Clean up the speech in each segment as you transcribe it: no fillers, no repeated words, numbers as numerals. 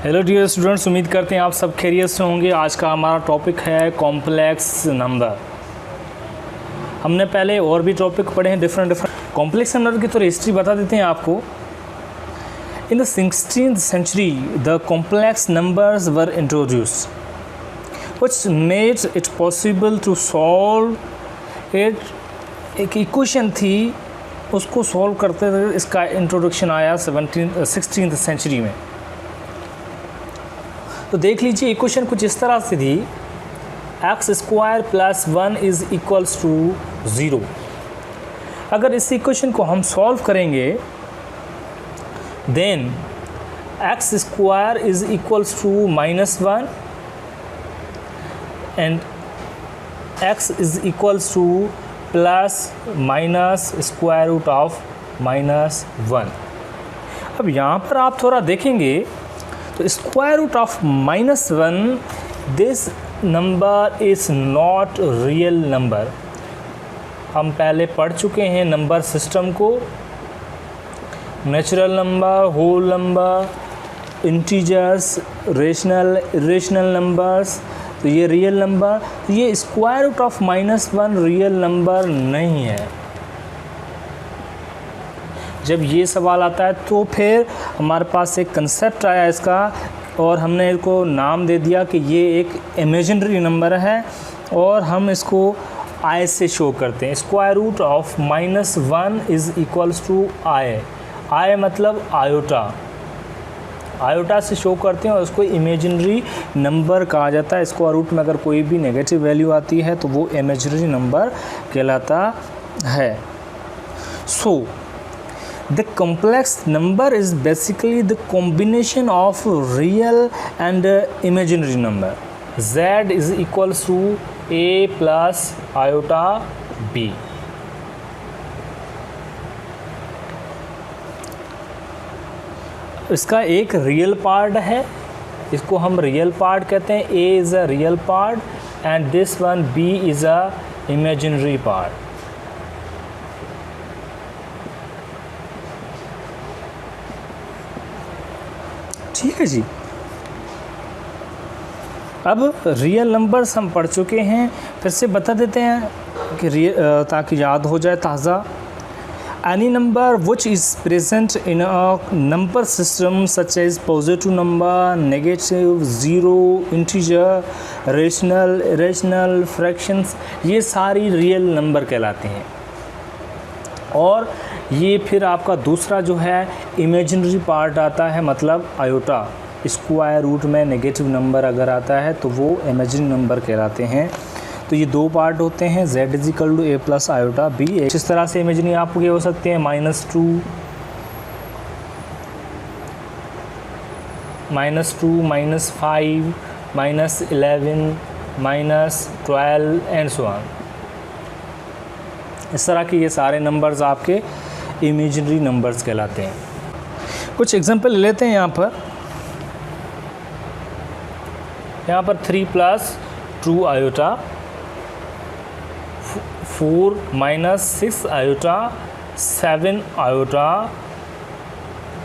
Hello dear students, उम्मीद करते हैं आप सब खैरियत से होंगे। आज का हमारा टॉपिक है कॉम्प्लेक्स नंबर। हमने पहले और भी टॉपिक पढ़े हैं डिफरेंट कॉम्प्लेक्स नंबर की। तो हिस्ट्री बता देते हैं आपको। In the 16th century the complex numbers were introduced which made it possible to solve it. एक इक्वेशन थी, उसको सॉल्व करते हुए इसका इंट्रोडक्शन आया 16th सेंचुरी में। तो देख लीजिए, इक्वेशन कुछ इस तरह से थी, x² + 1 इज़ इक्वल्स टू 0। अगर इस इक्वेशन को हम सॉल्व करेंगे then x² is equals to -1 and x is equals to ±√(-1). अब यहाँ पर आप थोड़ा देखेंगे तो (-1) this number is not real number. हम पहले पढ़ चुके हैं नंबर सिस्टम को, natural number, whole number, integers, rational, irrational numbers. तो ये रियल नंबर, तो ये (-1) रियल नंबर नहीं है। जब ये सवाल आता है तो फिर हमारे पास एक कंसेप्ट आया इसका, और हमने इसको नाम दे दिया कि ये एक इमेजिनरी नंबर है और हम इसको i से शो करते हैं। (-1) इज़ इक्वल्स टू i मतलब आयोटा, आयोटा से शो करते हैं और उसको इमेजिनरी नंबर कहा जाता है। स्क्वायर रूट में अगर कोई भी नेगेटिव वैल्यू आती है तो वो इमेजिनरी नंबर कहलाता है। सो the complex number is basically the combination of real and imaginary number. Z is equals to a plus iota b. इसका एक रियल पार्ट है, इसको हम रियल पार्ट कहते हैं। a is a real part and this one b is a imaginary part. ठीक है जी। अब रियल नंबर्स हम पढ़ चुके हैं, फिर से बता देते हैं कि ताकि याद हो जाए ताज़ा। Any number which is present in a number system such as positive number, negative, zero, integer, rational, irrational, fractions, ये सारी रियल नंबर कहलाते हैं। और ये फिर आपका दूसरा जो है इमेजिनरी पार्ट आता है, मतलब आयोटा। स्क्वायर रूट में नेगेटिव नंबर अगर आता है तो वो इमेजिनरी नंबर कहलाते हैं। तो ये दो पार्ट होते हैं, z = a + iota b। इस तरह से इमेजिनरी आपके हो सकते हैं -2, -2, -5, -11, -12 एंड सो ऑन। इस तरह के ये सारे नंबर्स आपके इमेजिनरी नंबर्स कहलाते हैं। कुछ एग्जांपल ले लेते हैं। यहाँ पर 3 + 2 आयोटा, 4 - 6 आयोटा, 7 आयोटा,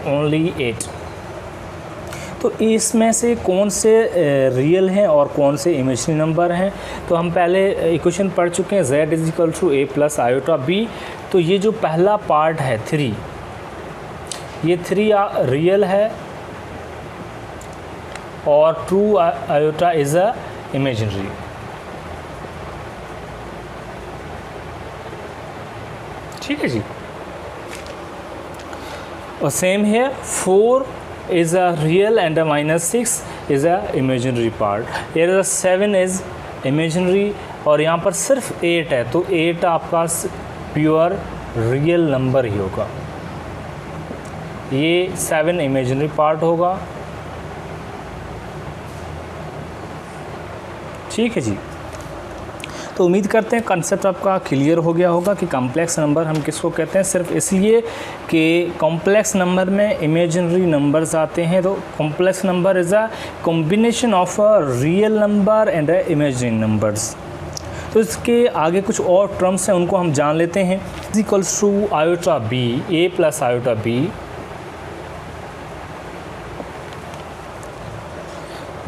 ओनली 8। तो इसमें से कौन से रियल हैं और कौन से इमेजिनरी नंबर हैं? तो हम पहले इक्वेशन पढ़ चुके हैं, z = a + iota b। तो ये जो पहला पार्ट है 3, ये 3 रियल है और 2 आयोटा इज़ अ इमेजिनरी। ठीक है जी। और सेम है 4 is a real and a -6 is a imaginary part. Here is 7 is imaginary और यहाँ पर सिर्फ 8 है, तो 8 आपका प्योर रियल नंबर ही होगा। ये 7 इमेजिनरी पार्ट होगा। ठीक है जी। तो उम्मीद करते हैं कंसेप्ट आपका क्लियर हो गया होगा कि कॉम्प्लेक्स नंबर हम किसको कहते हैं। सिर्फ इसलिए कि कॉम्प्लेक्स नंबर में इमेजिनरी नंबर्स आते हैं। तो complex number is a combination of a real number and a imaginary numbers. तो इसके आगे कुछ और टर्म्स हैं, उनको हम जान लेते हैं। Equals to iota b, a + iota b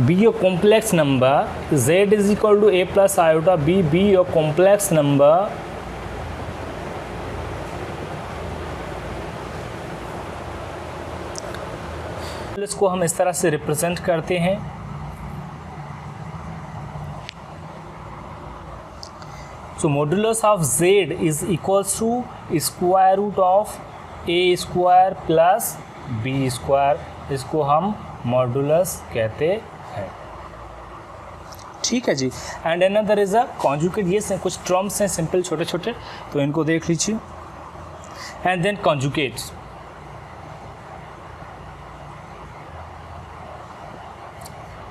be your complex number, z is equal to a plus iota b be your complex number इसको हम इस तरह से रिप्रेजेंट करते हैं। So modulus of z is equals to square root of a square plus b square, इसको हम modulus कहते हैं। ठीक है जी। And another is a conjugate, ये कुछ टर्म्स हैं सिंपल छोटे छोटे, तो इनको देख लीजिए। And then conjugates,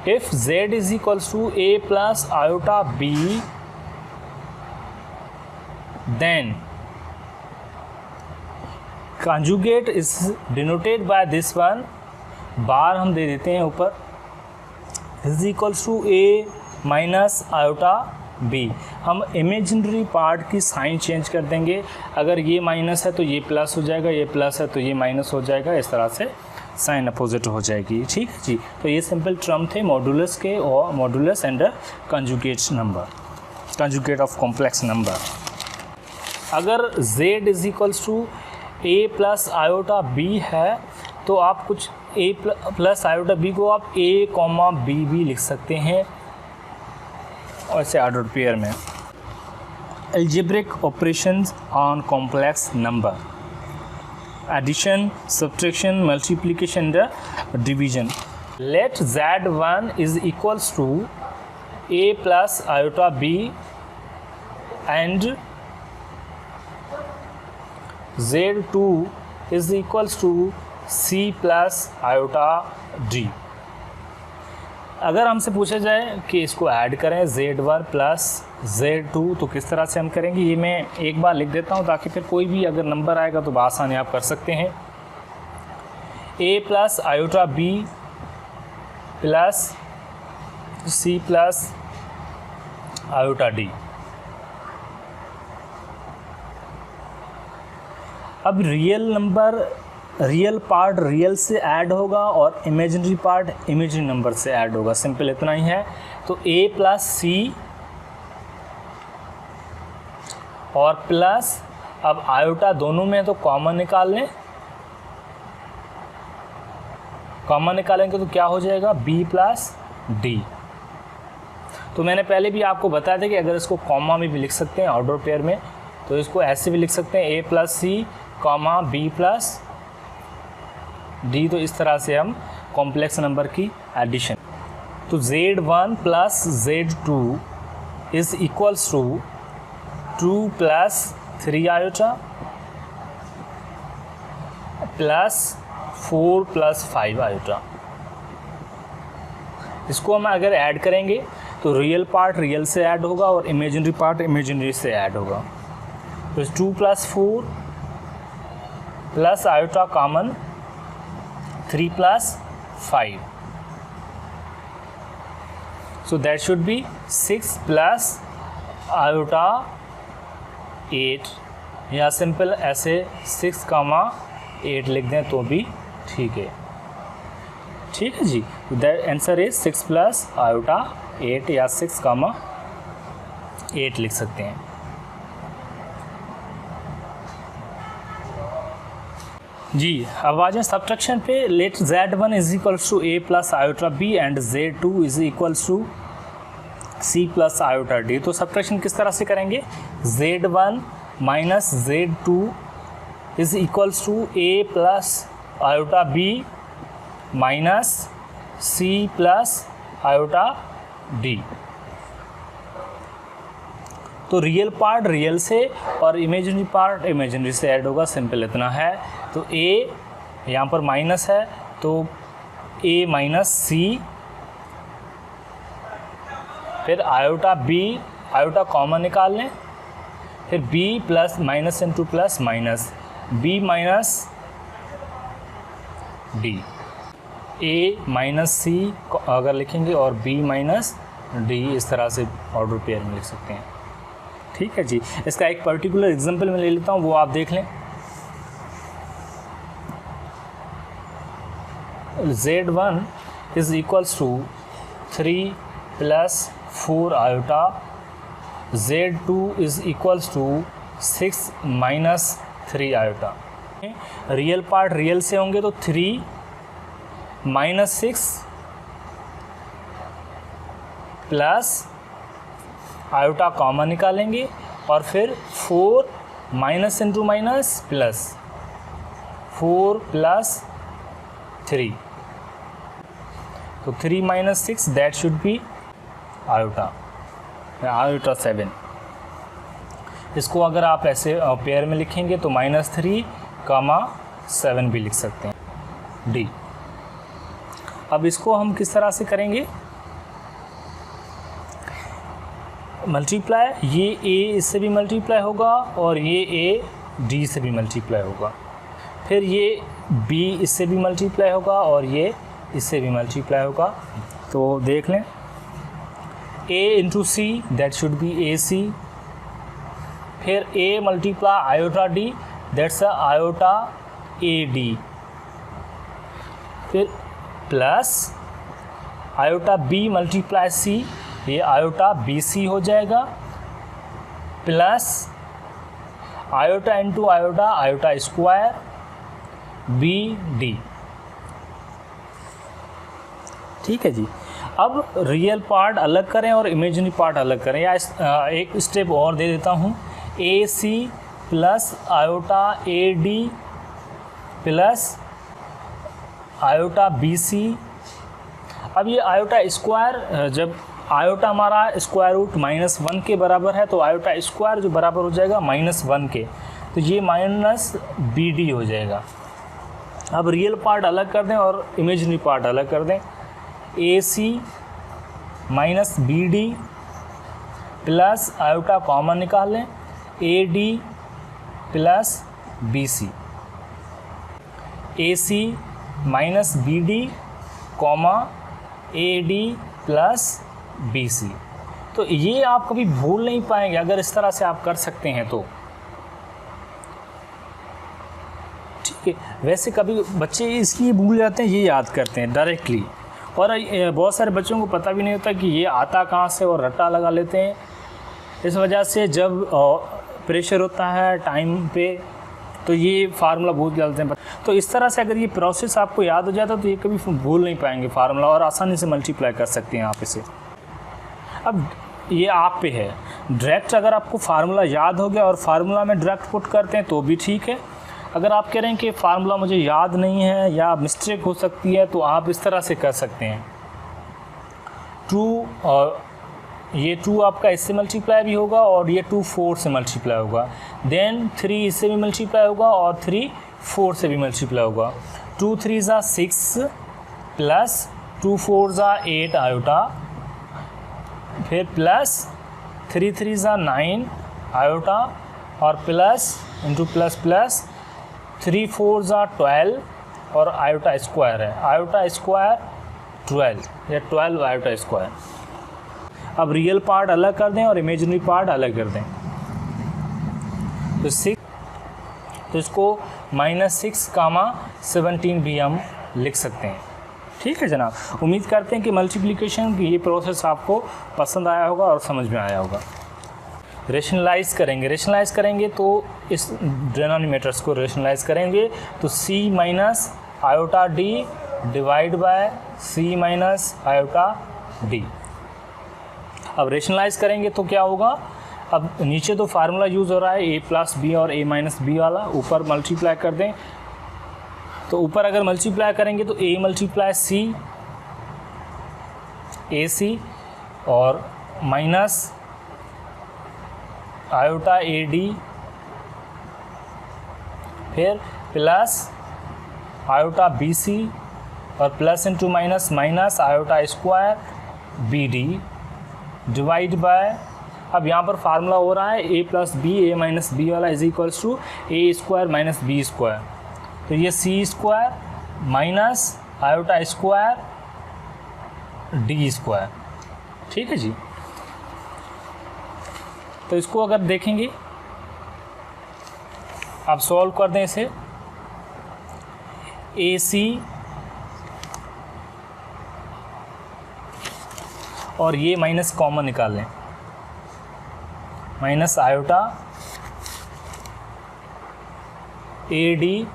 if z is equals to a plus iota b, then conjugate is denoted by this one, बार हम दे देते हैं ऊपर, is equals to a minus iota b। हम इमेजिनरी पार्ट की साइन चेंज कर देंगे, अगर ये माइनस है तो ये प्लस हो जाएगा, ये प्लस है तो ये माइनस हो जाएगा, इस तरह से साइन अपोजिट हो जाएगी। ठीक है जी। तो ये सिंपल टर्म थे मॉडुलस के, और modulus and conjugate number, conjugate of complex number. अगर z is equals to a plus iota b है, तो आप कुछ a प्लस आयोटा b को आप a कॉमा b भी लिख सकते हैं, और ऐसे ऑर्डर पेयर में। Algebraic operations on complex number, addition, subtraction, multiplication and division. Let z1 is equals to a plus iota b and z2 is equals to c plus iota d। अगर हमसे पूछा जाए कि इसको ऐड करें z1 plus z2 तो किस तरह से हम करेंगे, ये मैं एक बार लिख देता हूँ ताकि फिर कोई भी अगर नंबर आएगा तो आसानी आप कर सकते हैं। a plus iota b plus c plus iota d। अब real number, real part real से ऐड होगा और इमेजिनरी पार्ट इमेजिनरी नंबर से ऐड होगा, सिंपल इतना ही है। तो a प्लस c और प्लस, अब आयोटा दोनों में तो कॉमन निकाल लें, कॉमन निकालेंगे तो क्या हो जाएगा b प्लस d। तो मैंने पहले भी आपको बताया था कि अगर इसको कॉमा में भी लिख सकते हैं ऑर्डर पेयर में, तो इसको ऐसे भी लिख सकते हैं a plus c comma b plus d। तो इस तरह से हम कॉम्प्लेक्स नंबर की एडिशन, तो z1 plus z2 is equals to 2 plus 3 iota plus 4 plus 5 iota. इसको हम अगर ऐड करेंगे तो रियल पार्ट रियल से ऐड होगा और इमेजिनरी पार्ट इमेजिनरी से ऐड होगा। तो 2 plus 4 plus iota common 3 plus 5, so that should be 6 plus iota 8, या सिंपल ऐसे 6 कामा 8 लिख दें तो भी ठीक है। ठीक है जी। That answer is 6 plus iota 8 या 6 कामा 8 लिख सकते हैं। जी, अब आ जाए सब्ट्रैक्शन पे। Let z1 is equals to a plus iota b and z2 is equals to c plus iota d। तो सब्ट्रैक्शन किस तरह से करेंगे, z1 minus z2 is equals to a plus iota b minus c plus iota d। तो real part real से और imaginary part imaginary से add होगा, सिंपल इतना है। तो a यहाँ पर माइनस है तो a माइनस c, फिर आयोटा b, आयोटा कॉमन निकाल लें, फिर b plus minus into plus minus b minus d, a minus c अगर लिखेंगे और b माइनस d, इस तरह से ऑर्डर पेयर में लिख सकते हैं। ठीक है जी। इसका एक पर्टिकुलर एग्जांपल मैं ले लेता हूँ, वो आप देख लें। z1 is equals to 3 plus 4 iota, Z2 is equals to 6 minus 3 iota. Real part real से होंगे तो 3 माइनस 6 प्लस आयोटा कॉमन निकालेंगे और फिर 4 minus into minus plus 4 plus 3, तो 3 minus 6 that should be iota 7। इसको अगर आप ऐसे पेयर में लिखेंगे तो -3, 7 भी लिख सकते हैं, डी। अब इसको हम किस तरह से करेंगे, मल्टीप्लाई, ये a इससे भी मल्टीप्लाई होगा और ये a d से भी मल्टीप्लाई होगा, फिर ये b इससे भी मल्टीप्लाई होगा और ये इससे भी मल्टीप्लाई होगा। तो देख लें, a into see that should be AC, फिर a multiply iota d that's iota AD, फिर plus iota b multiply c, ये आयोटा BC हो जाएगा, plus iota into iota, iota square BD। ठीक है जी। अब रियल पार्ट अलग करें और इमेजिनरी पार्ट अलग करें, या एक स्टेप और दे देता हूँ, AC plus iota AD plus iota BC। अब ये आयोटा स्क्वायर, जब आयोटा हमारा स्क्वायर रूट -1 के बराबर है तो आयोटा स्क्वायर जो बराबर हो जाएगा -1 के, तो ये माइनस BD हो जाएगा। अब रियल पार्ट अलग कर दें और इमेजिनरी पार्ट अलग कर दें, AC minus BD plus iota common निकाल लें, AD plus BC, AC minus BD comma AD plus BC। तो ये आप कभी भूल नहीं पाएंगे अगर इस तरह से आप कर सकते हैं तो, ठीक है। वैसे कभी बच्चे इसलिए भूल जाते हैं, ये याद करते हैं डायरेक्टली, और बहुत सारे बच्चों को पता भी नहीं होता कि ये आता कहाँ से और रट्टा लगा लेते हैं। इस वजह से जब प्रेशर होता है टाइम पे तो ये फार्मूला भूल जाते हैं। तो इस तरह से अगर ये प्रोसेस आपको याद हो जाता तो ये कभी भूल नहीं पाएंगे फार्मूला, और आसानी से मल्टीप्लाई कर सकते हैं आप इसे। अब ये आप पे है, डायरेक्ट अगर आपको फार्मूला याद हो गया और फार्मूला में डायरेक्ट पुट करते हैं तो भी ठीक है। अगर आप कह रहे हैं कि फार्मूला मुझे याद नहीं है या मिस्टेक हो सकती है तो आप इस तरह से कर सकते हैं, 2 और ये 2 आपका इससे मल्टीप्लाई भी होगा और ये 2 4 से मल्टीप्लाई होगा, देन 3 इससे भी मल्टीप्लाई होगा और 3 4 से भी मल्टीप्लाई होगा। 2 3 ज़ा 6 प्लस 2 4 ज़ा 8 आयोटा, फिर प्लस 3 3 ज़ा 9 आयोटा और प्लस इंटू प्लस प्लस 3 4 ज़ा 12 और आयोटा स्क्वायर है, आयोटा स्क्वायर 12 या 12 आयोटा स्क्वायर। अब रियल पार्ट अलग कर दें और इमेजिनरी पार्ट अलग कर दें, तो 6, तो इसको -6, 17 भी हम लिख सकते हैं। ठीक है जनाब, उम्मीद करते हैं कि मल्टीप्लिकेशन की ये प्रोसेस आपको पसंद आया होगा और समझ में आया होगा। रेशनलाइज करेंगे तो इस डिनोमिनेटर्स को रेशनलाइज करेंगे तो C minus iota D divide by C minus iota D। अब रेशनलाइज करेंगे तो क्या होगा, अब नीचे तो फार्मूला यूज़ हो रहा है A प्लस B और A माइनस B वाला, ऊपर मल्टीप्लाई कर दें, तो ऊपर अगर मल्टीप्लाई करेंगे तो A मल्टीप्लाई C AC और माइनस आयोटा AD, फिर प्लस आयोटा BC और plus into minus minus iota square BD divide by, अब यहाँ पर फार्मूला हो रहा है A plus B, A minus B वाला is equals to A square minus B square, तो ये C square minus iota square D square. ठीक है जी, तो इसको अगर देखेंगे, आप सॉल्व कर दें इसे, AC और ये माइनस कॉमन निकाल लें, माइनस आयोटा AD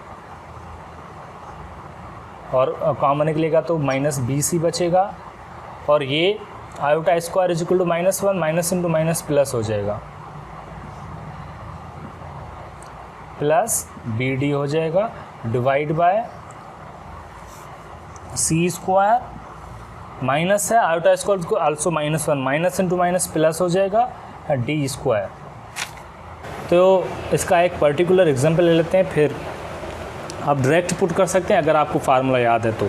और कॉमन निकलेगा तो माइनस BC बचेगा, और ये iota square is equal to -1 minus into minus plus हो जाएगा, प्लस BD हो जाएगा divide by C square, minus है आयोटा स्क्वायर को also -1 minus into minus plus हो जाएगा D स्क्वायर। तो इसका एक पर्टिकुलर एग्जांपल ले लेते हैं, फिर आप डायरेक्ट पुट कर सकते हैं अगर आपको फार्मूला याद है तो।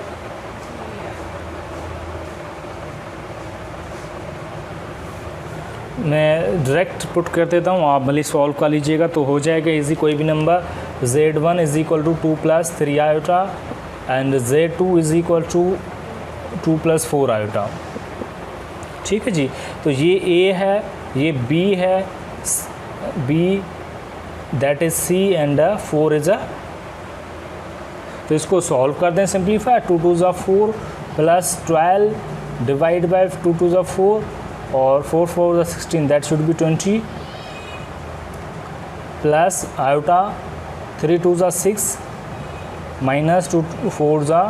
मैं डायरेक्ट पुट कर देता हूँ, आप भले सॉल्व कर लीजिएगा। तो हो जाएगा इजी कोई भी number Z1 is equal to 2 + 3 iota and Z2 is equal to 2 + 4 iota. ठीक है जी। तो ये A है, ये B है, B that is C and 4 is तो इसको सॉल्व कर दें सिंप्लीफाई। 2 2 ज़ा 4 प्लस 12 डिवाइड बाय 2 2 ज़ा 4 और 4 4 ज़ा 16 that should be 20 plus iota 3 2 ज़ा 6 माइनस 2 4 ज़ा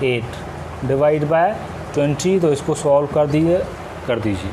8 डिवाइड बाय 20। तो इसको सॉल्व कर दीजिए।